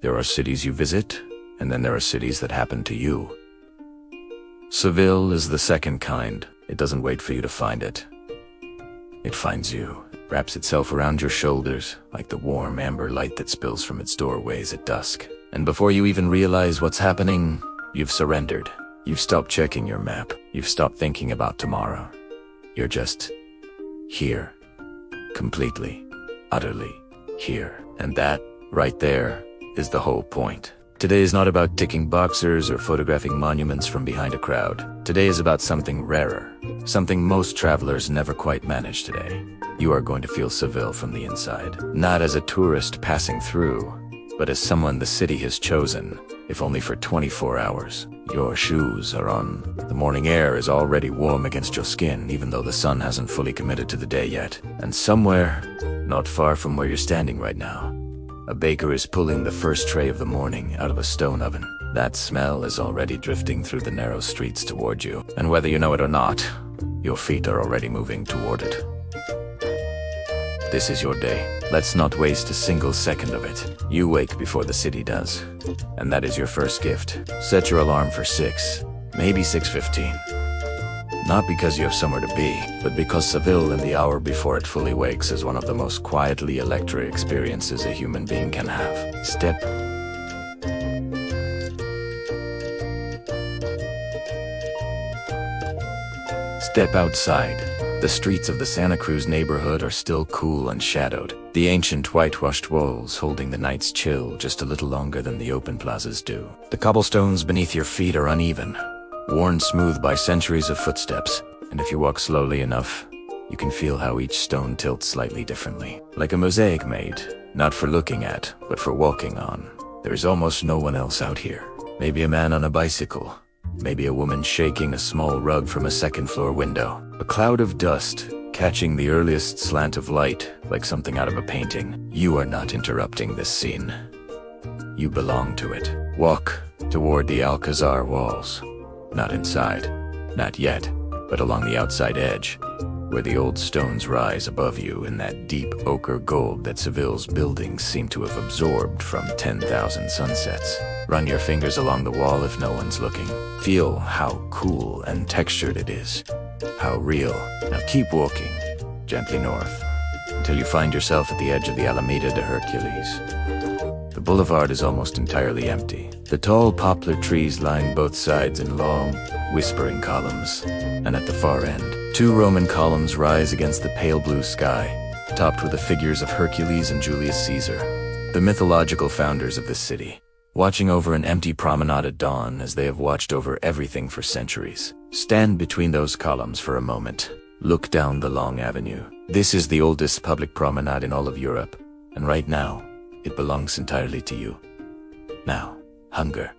There are cities you visit, and then there are cities that happen to you. Seville is the second kind. It doesn't wait for you to find it. It finds you, wraps itself around your shoulders like the warm amber light that spills from its doorways at dusk. And before you even realize what's happening, you've surrendered. You've stopped checking your map. You've stopped thinking about tomorrow. You're just here. Completely, utterly here. And that, right there, is the whole point. Today is not about ticking boxes or photographing monuments from behind a crowd. Today is about something rarer, something most travelers never quite manage today. You are going to feel Seville from the inside, not as a tourist passing through, but as someone the city has chosen, if only for 24 hours. Your shoes are on. The morning air is already warm against your skin, even though the sun hasn't fully committed to the day yet. And somewhere, not far from where you're standing right now, a baker is pulling the first tray of the morning out of a stone oven. That smell is already drifting through the narrow streets toward you. And whether you know it or not, your feet are already moving toward it. This is your day. Let's not waste a single second of it. You wake before the city does. And that is your first gift. Set your alarm for 6, maybe 6:15. Not because you have somewhere to be, but because Seville in the hour before it fully wakes is one of the most quietly electric experiences a human being can have. Step outside. The streets of the Santa Cruz neighborhood are still cool and shadowed, the ancient whitewashed walls holding the night's chill just a little longer than the open plazas do. The cobblestones beneath your feet are uneven, worn smooth by centuries of footsteps, and if you walk slowly enough, you can feel how each stone tilts slightly differently. Like a mosaic made, not for looking at, but for walking on. There is almost no one else out here. Maybe a man on a bicycle. Maybe a woman shaking a small rug from a second-floor window. A cloud of dust, catching the earliest slant of light, like something out of a painting. You are not interrupting this scene. You belong to it. Walk toward the Alcázar walls. Not inside, not yet, but along the outside edge, where the old stones rise above you in that deep ochre gold that Seville's buildings seem to have absorbed from 10,000 sunsets. Run your fingers along the wall if no one's looking. Feel how cool and textured it is. How real. Now keep walking, gently north, until you find yourself at the edge of the Alameda de Hércules. The boulevard is almost entirely empty. The tall poplar trees line both sides in long, whispering columns, and at the far end, 2 Roman columns rise against the pale blue sky, topped with the figures of Hercules and Julius Caesar, the mythological founders of this city, watching over an empty promenade at dawn as they have watched over everything for centuries. Stand between those columns for a moment. Look down the long avenue. This is the oldest public promenade in all of Europe, and right now, it belongs entirely to you. Now, hunger.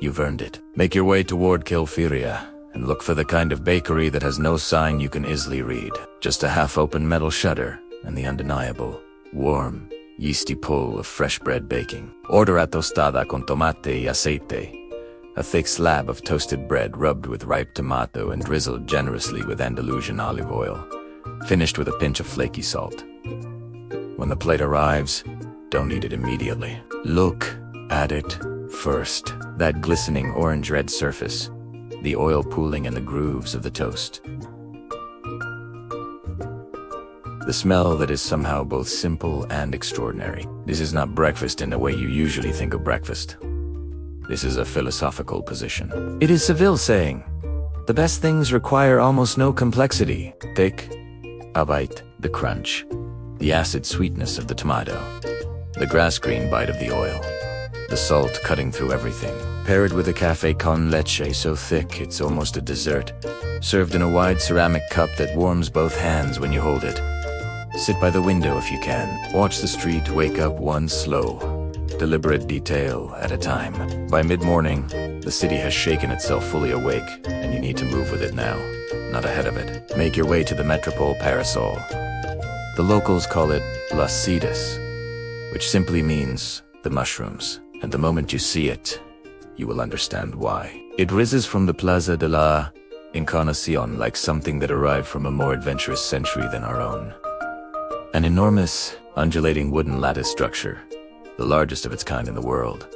You've earned it. Make your way toward Kilfiria, and look for the kind of bakery that has no sign you can easily read. Just a half-open metal shutter, and the undeniable, warm, yeasty pull of fresh bread baking. Order a tostada con tomate y aceite, a thick slab of toasted bread rubbed with ripe tomato and drizzled generously with Andalusian olive oil, finished with a pinch of flaky salt. When the plate arrives, don't eat it immediately. Look at it first. That glistening orange-red surface, the oil pooling in the grooves of the toast. The smell that is somehow both simple and extraordinary. This is not breakfast in the way you usually think of breakfast. This is a philosophical position. It is Seville saying, the best things require almost no complexity. Take a bite, the crunch, the acid sweetness of the tomato, the grass-green bite of the oil, the salt cutting through everything. Pair it with a café con leche so thick it's almost a dessert, served in a wide ceramic cup that warms both hands when you hold it. Sit by the window if you can. Watch the street wake up one slow, deliberate detail at a time. By mid-morning, the city has shaken itself fully awake, and you need to move with it now, not ahead of it. Make your way to the Metropole Parasol. The locals call it Las Setas, which simply means the mushrooms. And the moment you see it, you will understand why. It rises from the Plaza de la Encarnacion like something that arrived from a more adventurous century than our own. An enormous, undulating wooden lattice structure, the largest of its kind in the world.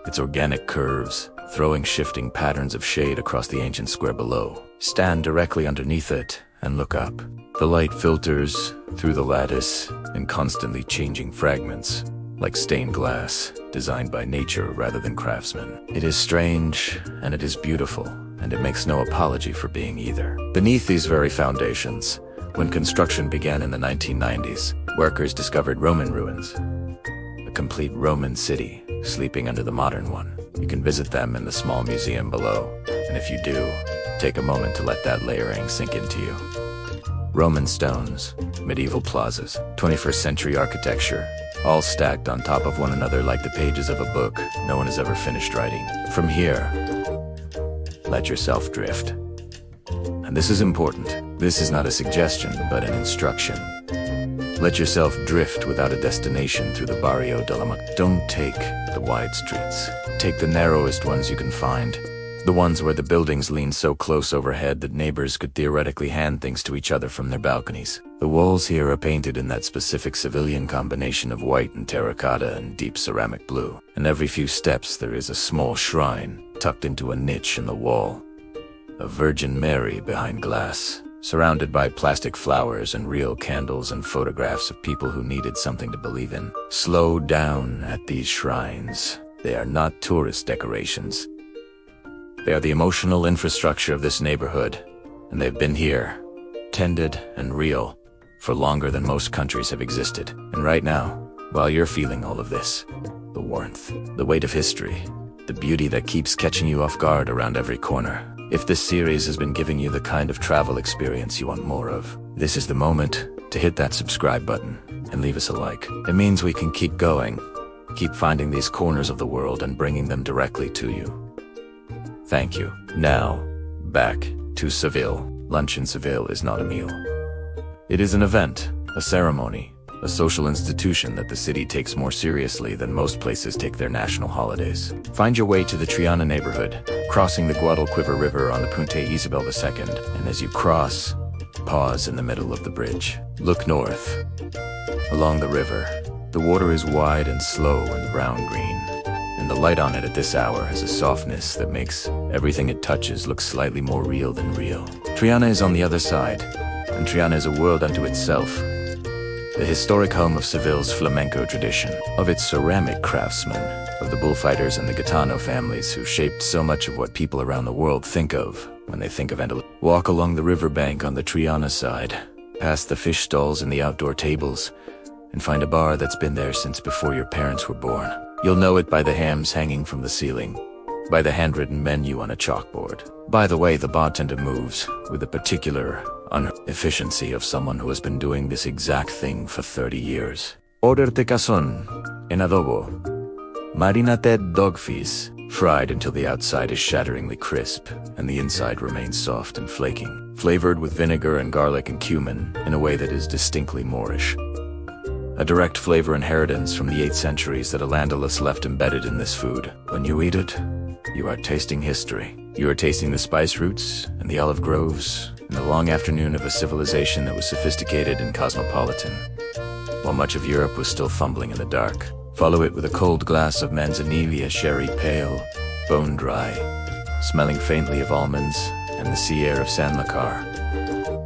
Its organic curves, throwing shifting patterns of shade across the ancient square below. Stand directly underneath it and look up. The light filters through the lattice in constantly changing fragments, like stained glass, designed by nature rather than craftsmen. It is strange, and it is beautiful, and it makes no apology for being either. Beneath these very foundations, when construction began in the 1990s, workers discovered Roman ruins. A complete Roman city, sleeping under the modern one. You can visit them in the small museum below, and if you do, take a moment to let that layering sink into you. Roman stones, medieval plazas, 21st century architecture, all stacked on top of one another like the pages of a book no one has ever finished writing. From here, let yourself drift. And this is important. This is not a suggestion, but an instruction. Let yourself drift without a destination through the Barrio de la Macarena. Don't take the wide streets. Take the narrowest ones you can find. The ones where the buildings lean so close overhead that neighbors could theoretically hand things to each other from their balconies. The walls here are painted in that specific Sevillian combination of white and terracotta and deep ceramic blue. And every few steps there is a small shrine tucked into a niche in the wall. A Virgin Mary behind glass, surrounded by plastic flowers and real candles and photographs of people who needed something to believe in. Slow down at these shrines. They are not tourist decorations. They are the emotional infrastructure of this neighborhood, and they've been here, tended and real, for longer than most countries have existed. And right now, while you're feeling all of this, the warmth, the weight of history, the beauty that keeps catching you off guard around every corner. If this series has been giving you the kind of travel experience you want more of, this is the moment to hit that subscribe button and leave us a like. It means we can keep going, keep finding these corners of the world and bringing them directly to you. Thank you. Now, back to Seville. Lunch in Seville is not a meal. It is an event, a ceremony, a social institution that the city takes more seriously than most places take their national holidays. Find your way to the Triana neighborhood, crossing the Guadalquivir River on the Punta Isabel II, and as you cross, pause in the middle of the bridge. Look north. Along the river, the water is wide and slow and brown-green, and the light on it at this hour has a softness that makes everything it touches look slightly more real than real. Triana is on the other side, and Triana is a world unto itself. The historic home of Seville's flamenco tradition, of its ceramic craftsmen, of the bullfighters and the Gitano families who shaped so much of what people around the world think of when they think of Andalusia. Walk along the riverbank on the Triana side, past the fish stalls and the outdoor tables, and find a bar that's been there since before your parents were born. You'll know it by the hams hanging from the ceiling, by the handwritten menu on a chalkboard, by the way the bartender moves with a particular efficiency of someone who has been doing this exact thing for 30 years. Orderte cazón en adobo. Marinate dogfish, fried until the outside is shatteringly crisp and the inside remains soft and flaking, flavored with vinegar and garlic and cumin in a way that is distinctly Moorish. A direct flavor inheritance from the 8th centuries that Al-Andalus left embedded in this food. When you eat it, you are tasting history. You are tasting the spice roots and the olive groves and the long afternoon of a civilization that was sophisticated and cosmopolitan, while much of Europe was still fumbling in the dark. Follow it with a cold glass of manzanilla sherry, pale, bone-dry, smelling faintly of almonds and the sea air of San Lucar,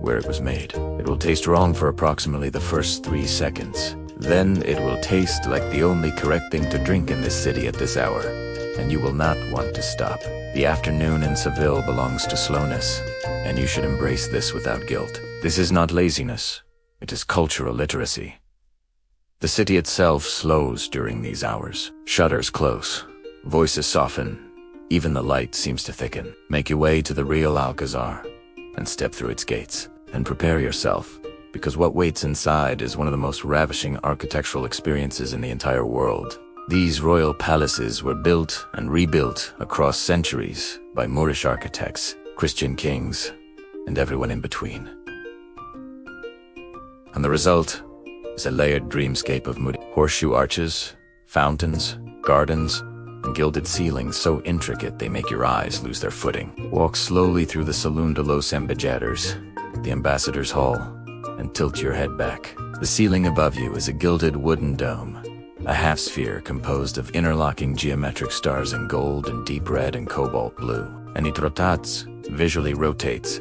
where it was made. It will taste wrong for approximately the first 3 seconds. Then it will taste like the only correct thing to drink in this city at this hour, and you will not want to stop. The afternoon in Seville belongs to slowness, and you should embrace this without guilt. This is not laziness, it is cultural literacy. The city itself slows during these hours. Shutters close, voices soften, even the light seems to thicken. Make your way to the Real Alcázar and step through its gates. And prepare yourself, because what waits inside is one of the most ravishing architectural experiences in the entire world. These royal palaces were built and rebuilt across centuries by Moorish architects, Christian kings, and everyone in between. And the result is a layered dreamscape of moody horseshoe arches, fountains, gardens, and gilded ceilings so intricate they make your eyes lose their footing. Walk slowly through the Salón de los Embajadores, the Ambassador's Hall, and tilt your head back. The ceiling above you is a gilded wooden dome, a half-sphere composed of interlocking geometric stars in gold and deep red and cobalt blue. And it rotates, visually rotates,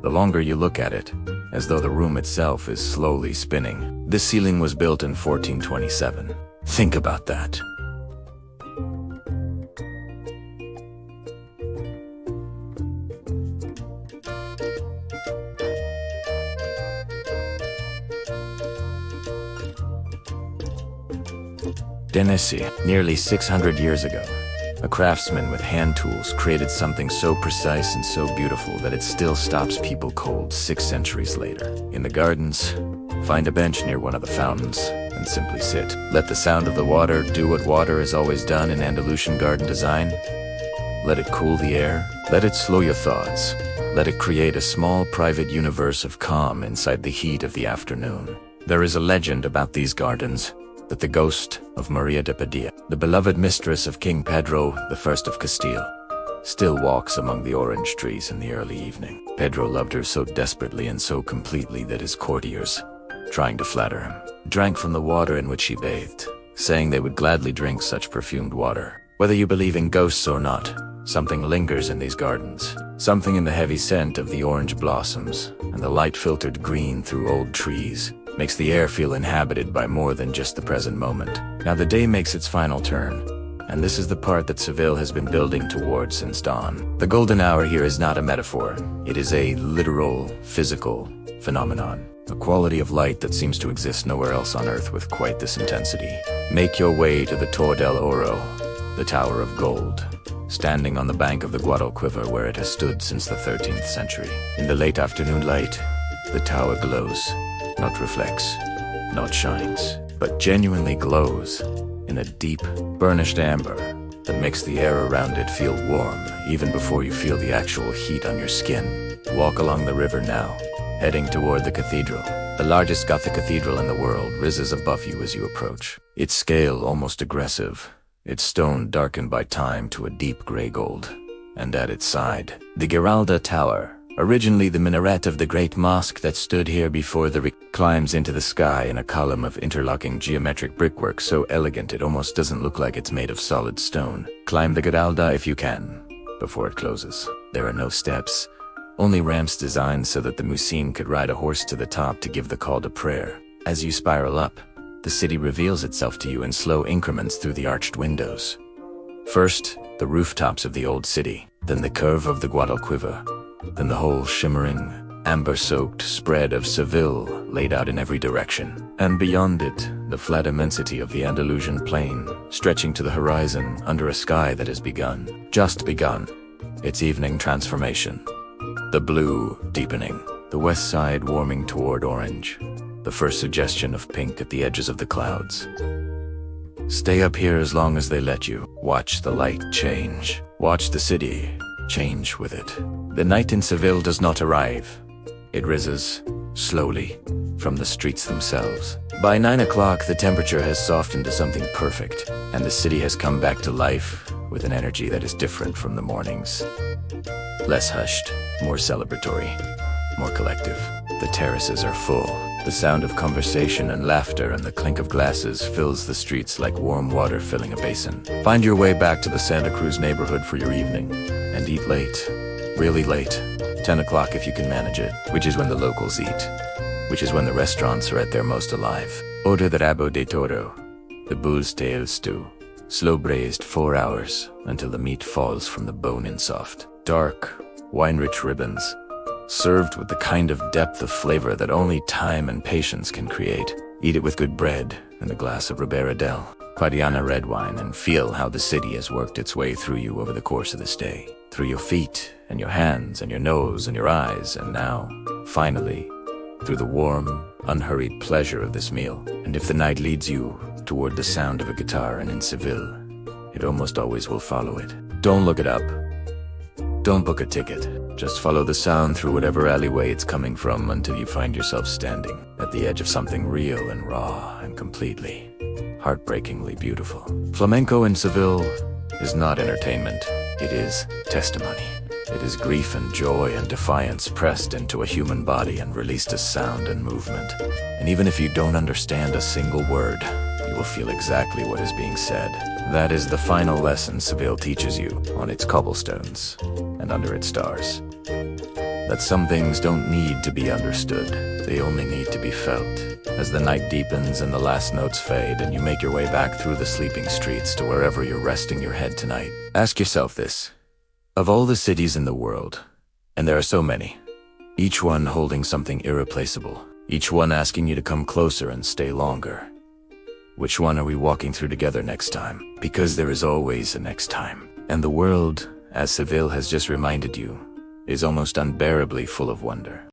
the longer you look at it, as though the room itself is slowly spinning. This ceiling was built in 1427. Think about that. Denesi, nearly 600 years ago, a craftsman with hand tools created something so precise and so beautiful that it still stops people cold 6 centuries later. In the gardens, find a bench near one of the fountains and simply sit. Let the sound of the water do what water has always done in Andalusian garden design. Let it cool the air. Let it slow your thoughts. Let it create a small private universe of calm inside the heat of the afternoon. There is a legend about these gardens, that the ghost of María de Padilla, the beloved mistress of King Pedro I of Castile, still walks among the orange trees in the early evening. Pedro loved her so desperately and so completely that his courtiers, trying to flatter him, drank from the water in which she bathed, saying they would gladly drink such perfumed water. Whether you believe in ghosts or not, something lingers in these gardens, something in the heavy scent of the orange blossoms and the light-filtered green through old trees makes the air feel inhabited by more than just the present moment. Now the day makes its final turn, and this is the part that Seville has been building towards since dawn. The golden hour here is not a metaphor. It is a literal, physical phenomenon, a quality of light that seems to exist nowhere else on Earth with quite this intensity. Make your way to the Torre del Oro, the Tower of Gold, standing on the bank of the Guadalquivir where it has stood since the 13th century. In the late afternoon light, the tower glows, not reflects, not shines, but genuinely glows in a deep, burnished amber that makes the air around it feel warm even before you feel the actual heat on your skin. Walk along the river now, heading toward the cathedral. The largest Gothic cathedral in the world rises above you as you approach. Its scale almost aggressive, its stone darkened by time to a deep gray gold. And at its side, the Giralda Tower, originally the minaret of the great mosque that stood here before climbs into the sky in a column of interlocking geometric brickwork so elegant it almost doesn't look like it's made of solid stone. Climb the Giralda if you can, before it closes. There are no steps, only ramps designed so that the muezzin could ride a horse to the top to give the call to prayer. As you spiral up, the city reveals itself to you in slow increments through the arched windows. First, the rooftops of the old city, then the curve of the Guadalquivir, then the whole shimmering, amber-soaked spread of Seville laid out in every direction. And beyond it, the flat immensity of the Andalusian plain, stretching to the horizon under a sky that has begun, just begun, its evening transformation. The blue deepening, the west side warming toward orange, the first suggestion of pink at the edges of the clouds. Stay up here as long as they let you. Watch the light change. Watch the city change with it. The night in Seville does not arrive. It rises, slowly, from the streets themselves. By 9 o'clock, the temperature has softened to something perfect, and the city has come back to life with an energy that is different from the mornings. Less hushed, more celebratory, more collective. The terraces are full. The sound of conversation and laughter and the clink of glasses fills the streets like warm water filling a basin. Find your way back to the Santa Cruz neighborhood for your evening, and eat late, really late, 10 o'clock if you can manage it, which is when the locals eat, which is when the restaurants are at their most alive. Order the rabo de toro, the bull's tail stew, slow braised 4 hours until the meat falls from the bone in soft, dark, wine-rich ribbons, served with the kind of depth of flavor that only time and patience can create. Eat it with good bread and a glass of Ribera del Triana red wine, and feel how the city has worked its way through you over the course of this day. Through your feet, and your hands, and your nose, and your eyes, and now, finally, through the warm, unhurried pleasure of this meal. And if the night leads you toward the sound of a guitar and in Seville, it almost always will follow it. Don't look it up. Don't book a ticket. Just follow the sound through whatever alleyway it's coming from until you find yourself standing at the edge of something real and raw and completely, heartbreakingly beautiful. Flamenco in Seville is not entertainment. It is testimony. It is grief and joy and defiance pressed into a human body and released as sound and movement. And even if you don't understand a single word, you will feel exactly what is being said. That is the final lesson Seville teaches you on its cobblestones and under its stars. That some things don't need to be understood, they only need to be felt. As the night deepens and the last notes fade and you make your way back through the sleeping streets to wherever you're resting your head tonight, ask yourself this. Of all the cities in the world, and there are so many, each one holding something irreplaceable, each one asking you to come closer and stay longer, which one are we walking through together next time? Because there is always a next time. And the world, as Seville has just reminded you, is almost unbearably full of wonder.